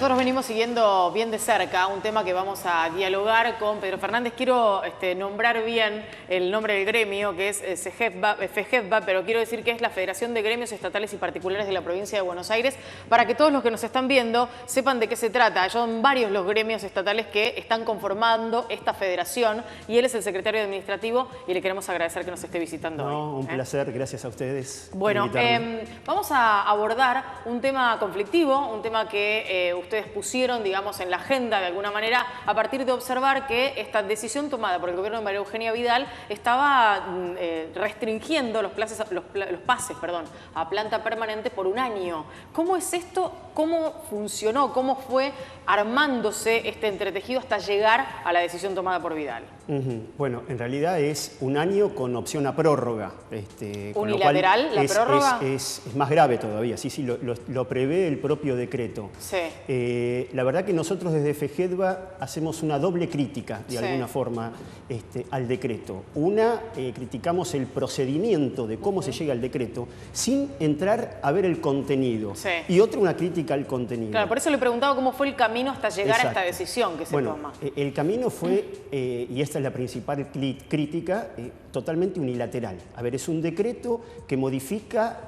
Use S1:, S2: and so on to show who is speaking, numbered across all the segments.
S1: nosotros venimos siguiendo bien de cerca un tema que vamos a dialogar con Pedro Fernández. Quiero nombrar bien el nombre del gremio, que es FEGEDBA, pero quiero decir que es la Federación de Gremios Estatales y Particulares de la Provincia de Buenos Aires, para que todos los que nos están viendo sepan de qué se trata. Son varios los gremios estatales que están conformando esta federación y él es el secretario administrativo y le queremos agradecer que nos esté visitando hoy.
S2: Un placer, gracias a ustedes.
S1: Bueno, vamos a abordar un tema conflictivo, un tema que ustedes pusieron, digamos, en la agenda de alguna manera, a partir de observar que esta decisión tomada por el gobierno de María Eugenia Vidal estaba restringiendo los pases a planta permanente por un año. ¿Cómo es esto? ¿Cómo funcionó? ¿Cómo fue armándose este entretejido hasta llegar a la decisión tomada por Vidal?
S2: Bueno, en realidad es un año con opción a prórroga.
S1: ¿Unilateral la prórroga?
S2: Es más grave todavía, sí, lo prevé el propio decreto.
S1: Sí.
S2: La verdad que nosotros desde FEGEDBA hacemos una doble crítica, de alguna forma, al decreto. Una, criticamos el procedimiento de cómo se llega al decreto sin entrar a ver el contenido. Sí. Y otra, una crítica al contenido.
S1: Claro, por eso le preguntaba cómo fue el camino hasta llegar a esta decisión que se toma.
S2: El camino fue, y esta es la principal crítica, totalmente unilateral. A ver, es un decreto que modifica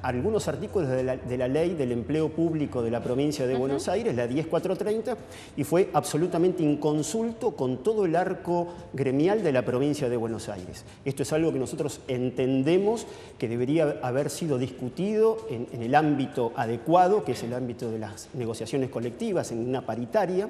S2: algunos artículos de la ley del empleo público de la provincia de Buenos Aires, la 10430, y fue absolutamente inconsulto con todo el arco gremial de la provincia de Buenos Aires. Esto es algo que nosotros entendemos que debería haber sido discutido en el ámbito adecuado, que es el ámbito de las negociaciones colectivas, en una paritaria.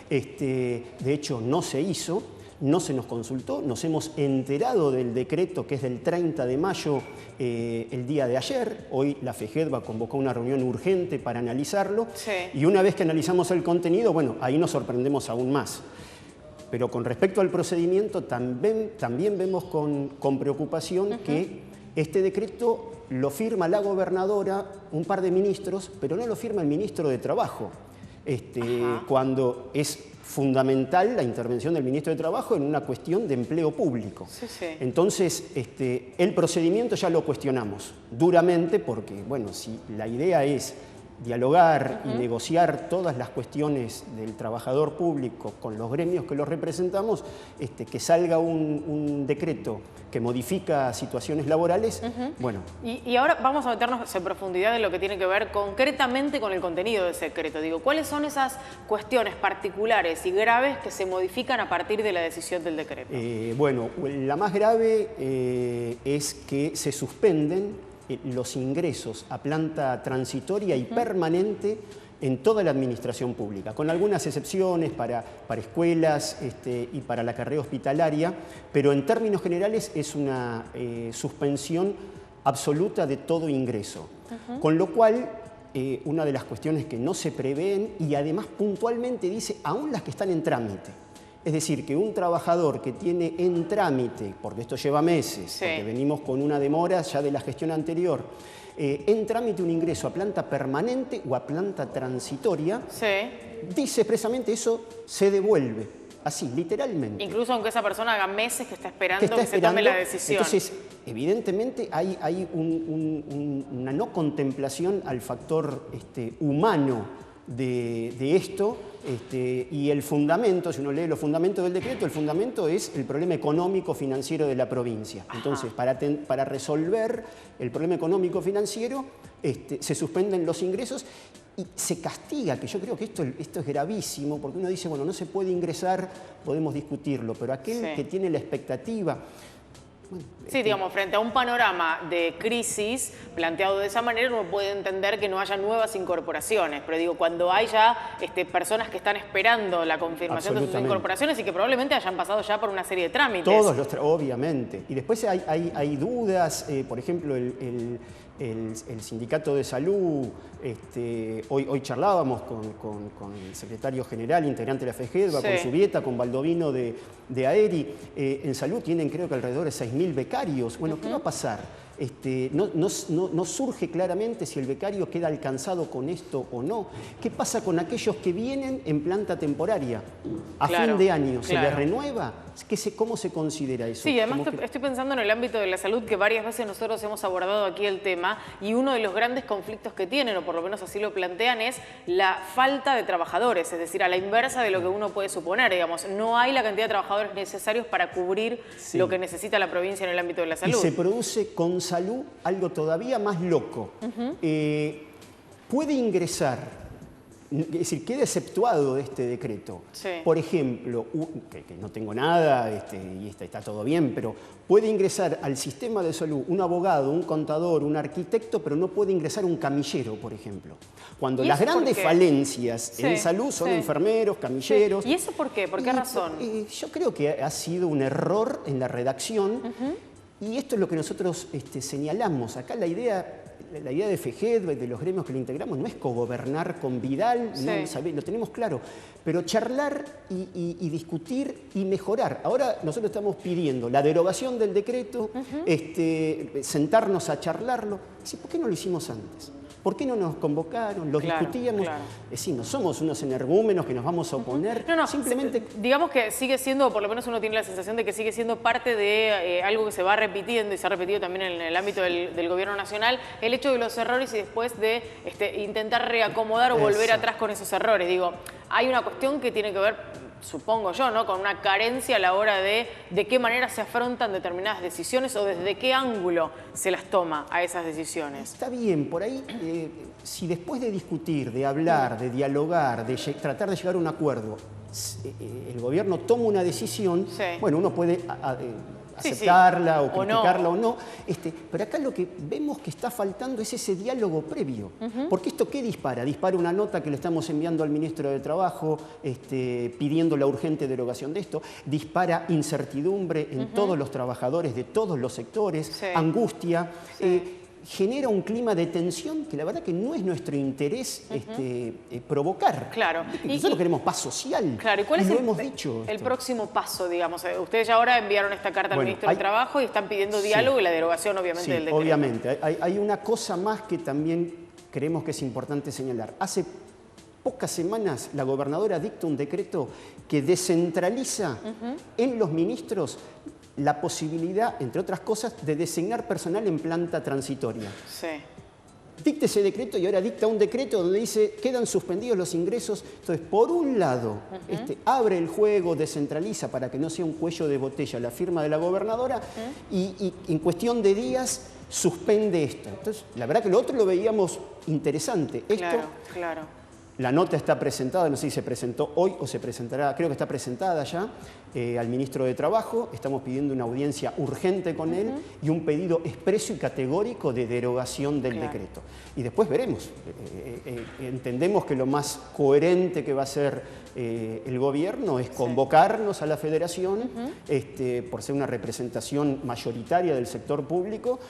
S2: De hecho, no se hizo. No se nos consultó, nos hemos enterado del decreto que es del 30 de mayo, el día de ayer. Hoy la FEGEDBA convocó una reunión urgente para analizarlo. Sí. Y una vez que analizamos el contenido, bueno, ahí nos sorprendemos aún más. Pero con respecto al procedimiento, también vemos con preocupación que este decreto lo firma la gobernadora, un par de ministros, pero no lo firma el ministro de Trabajo. Cuando es fundamental la intervención del ministro de Trabajo en una cuestión de empleo público. Sí, sí. Entonces, el procedimiento ya lo cuestionamos duramente porque, bueno, si la idea es dialogar y negociar todas las cuestiones del trabajador público con los gremios que los representamos, que salga un decreto que modifica situaciones laborales, bueno.
S1: Y ahora vamos a meternos en profundidad en lo que tiene que ver concretamente con el contenido de ese decreto. Digo, ¿cuáles son esas cuestiones particulares y graves que se modifican a partir de la decisión del decreto?
S2: Bueno, la más grave es que se suspenden los ingresos a planta transitoria y permanente en toda la administración pública, con algunas excepciones para escuelas y para la carrera hospitalaria, pero en términos generales es una suspensión absoluta de todo ingreso. Con lo cual, una de las cuestiones que no se prevén y además puntualmente dice, aún las que están en trámite. Es decir, que un trabajador que tiene en trámite, porque esto lleva meses, porque venimos con una demora ya de la gestión anterior, en trámite un ingreso a planta permanente o a planta transitoria, dice expresamente eso se devuelve, así, literalmente.
S1: Incluso aunque esa persona haga meses que está esperando que se tome la decisión.
S2: Entonces, evidentemente hay una no contemplación al factor humano de esto. Y el fundamento, si uno lee los fundamentos del decreto, el fundamento es el problema económico financiero de la provincia. Entonces, para resolver el problema económico financiero, se suspenden los ingresos y se castiga, que yo creo que esto es gravísimo, porque uno dice, bueno, no se puede ingresar, podemos discutirlo, pero aquel que tiene la expectativa... Bueno,
S1: sí, digamos, frente a un panorama de crisis planteado de esa manera, uno puede entender que no haya nuevas incorporaciones. Pero digo, cuando hay ya personas que están esperando la confirmación de sus incorporaciones y que probablemente hayan pasado ya por una serie de trámites.
S2: Obviamente. Y después hay dudas, por ejemplo, el Sindicato de Salud, hoy charlábamos con el secretario general, integrante de la FEGEDBA, con Subieta, con Baldovino de AERI. En Salud tienen creo que alrededor de 6.000 becarios. Bueno, ¿qué va a pasar? no surge claramente si el becario queda alcanzado con esto o no. ¿Qué pasa con aquellos que vienen en planta temporaria? A fin de año, ¿se les renueva? ¿Cómo se considera eso?
S1: Sí, además estoy pensando en el ámbito de la salud, que varias veces nosotros hemos abordado aquí el tema, y uno de los grandes conflictos que tienen, o por lo menos así lo plantean, es la falta de trabajadores, es decir, a la inversa de lo que uno puede suponer, digamos, no hay la cantidad de trabajadores necesarios para cubrir lo que necesita la provincia en el ámbito de la salud.
S2: Y se produce con salud algo todavía más loco. Puede ingresar, es decir, queda exceptuado de este decreto.
S1: Sí.
S2: Por ejemplo, que no tengo nada y está todo bien, pero puede ingresar al sistema de salud un abogado, un contador, un arquitecto, pero no puede ingresar un camillero, por ejemplo. Cuando las grandes falencias en salud son enfermeros, camilleros.
S1: Sí. ¿Y eso por qué? ¿Por qué razón?
S2: Yo creo que ha sido un error en la redacción. Y esto es lo que nosotros
S1: señalamos.
S2: Acá la idea de FEGED, de los gremios que lo integramos, no es cogobernar con Vidal, lo tenemos claro, pero charlar y discutir y mejorar. Ahora nosotros estamos pidiendo la derogación del decreto, sentarnos a charlarlo. ¿Por qué no lo hicimos antes? ¿Por qué no nos convocaron? ¿Lo discutíamos?
S1: Claro.
S2: Es decir, no somos unos energúmenos que nos vamos a oponer. Simplemente...
S1: Digamos que sigue siendo, por lo menos uno tiene la sensación de que sigue siendo parte de algo que se va repitiendo y se ha repetido también en el ámbito del gobierno nacional, el hecho de los errores y después de intentar reacomodar o volver atrás con esos errores. Digo, hay una cuestión que tiene que ver, supongo yo, ¿no?, con una carencia a la hora de qué manera se afrontan determinadas decisiones o desde qué ángulo se las toma a esas decisiones.
S2: Está bien, por ahí, si después de discutir, de hablar, de dialogar, de tratar de llegar a un acuerdo, el gobierno toma una decisión, bueno, uno puede aceptarla o criticarla o no. Pero acá lo que vemos que está faltando es ese diálogo previo. Porque esto, ¿qué dispara? Dispara una nota que le estamos enviando al ministro de Trabajo pidiendo la urgente derogación de esto. Dispara incertidumbre en todos los trabajadores de todos los sectores, angustia. Genera un clima de tensión que la verdad que no es nuestro interés provocar.
S1: Claro.
S2: Nosotros queremos paz social.
S1: Claro. ¿Y cuál es
S2: el
S1: próximo paso, digamos? Ustedes ya ahora enviaron esta carta al ministro de Trabajo y están pidiendo diálogo y la derogación, obviamente, del decreto.
S2: Obviamente. Hay una cosa más que también creemos que es importante señalar. Hace pocas semanas la gobernadora dicta un decreto que descentraliza en los ministros la posibilidad, entre otras cosas, de designar personal en planta transitoria. Dicta ese decreto y ahora dicta un decreto donde dice quedan suspendidos los ingresos. Entonces, por un lado, abre el juego, descentraliza para que no sea un cuello de botella la firma de la gobernadora y en cuestión de días suspende esto. Entonces, la verdad que lo otro lo veíamos interesante.
S1: Claro.
S2: La nota está presentada, no sé si se presentó hoy o se presentará, creo que está presentada ya al ministro de Trabajo. Estamos pidiendo una audiencia urgente con él y un pedido expreso y categórico de derogación del decreto. Y después veremos. Entendemos que lo más coherente que va a hacer el gobierno es convocarnos a la federación por ser una representación mayoritaria del sector público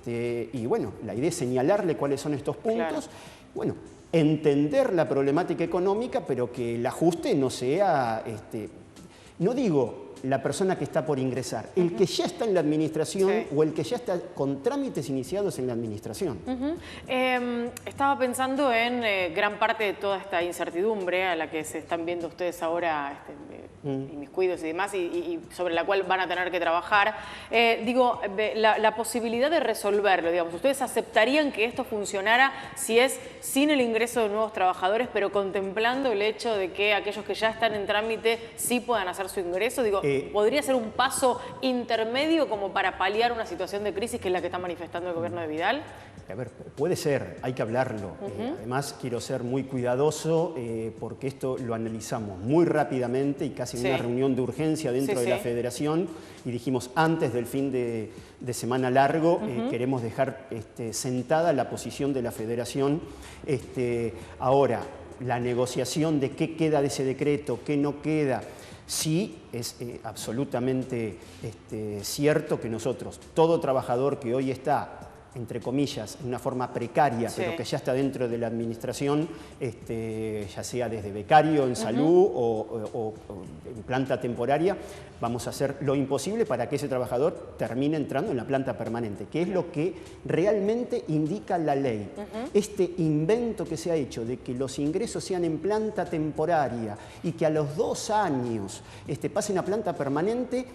S2: y bueno, la idea es señalarle cuáles son estos puntos. Bueno, entender la problemática económica, pero que el ajuste no sea, no digo la persona que está por ingresar, el que ya está en la administración o el que ya está con trámites iniciados en la administración.
S1: Estaba pensando en gran parte de toda esta incertidumbre a la que se están viendo ustedes ahora, inmiscuidos y demás, y sobre la cual van a tener que trabajar. Digo, la posibilidad de resolverlo, digamos, ¿ustedes aceptarían que esto funcionara si es sin el ingreso de nuevos trabajadores, pero contemplando el hecho de que aquellos que ya están en trámite sí puedan hacer su ingreso? Digo, ¿podría ser un paso intermedio como para paliar una situación de crisis que es la que está manifestando el gobierno de Vidal?
S2: A ver, puede ser, hay que hablarlo. Además, quiero ser muy cuidadoso porque esto lo analizamos muy rápidamente y casi en una reunión de urgencia dentro de la federación y dijimos antes del fin de semana largo queremos dejar sentada la posición de la federación. Ahora, la negociación de qué queda de ese decreto, qué no queda. Sí, es absolutamente cierto que nosotros, todo trabajador que hoy está entre comillas, en una forma precaria,
S1: Sí.
S2: pero que ya está dentro de la administración, ya sea desde becario en salud o en planta temporaria, vamos a hacer lo imposible para que ese trabajador termine entrando en la planta permanente, que es lo que realmente indica la ley. Este invento que se ha hecho de que los ingresos sean en planta temporaria y que a los 2 años pasen a planta permanente,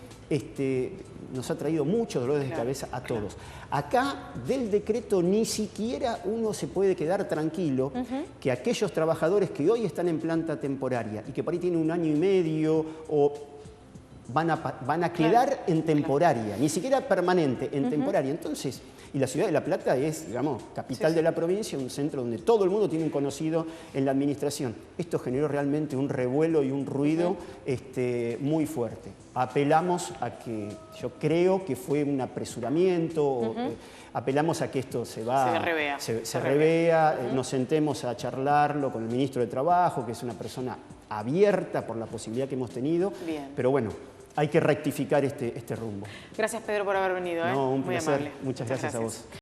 S2: nos ha traído mucho dolor de cabeza a todos. Acá del decreto ni siquiera uno se puede quedar tranquilo que aquellos trabajadores que hoy están en planta temporaria y que por ahí tienen 1 año y medio o van a quedar en temporaria, ni siquiera permanente, en temporaria. Entonces, y la ciudad de La Plata es, digamos, capital de la provincia, un centro donde todo el mundo tiene un conocido en la administración. Esto generó realmente un revuelo y un ruido muy fuerte. Apelamos a que, yo creo que fue un apresuramiento, apelamos a que esto se revea, nos sentemos a charlarlo con el ministro de Trabajo, que es una persona abierta por la posibilidad que hemos tenido.
S1: Bien.
S2: Pero bueno, hay que rectificar este rumbo.
S1: Gracias, Pedro, por haber venido.
S2: No, un
S1: Muy
S2: placer.
S1: amable.
S2: Muchas gracias a vos.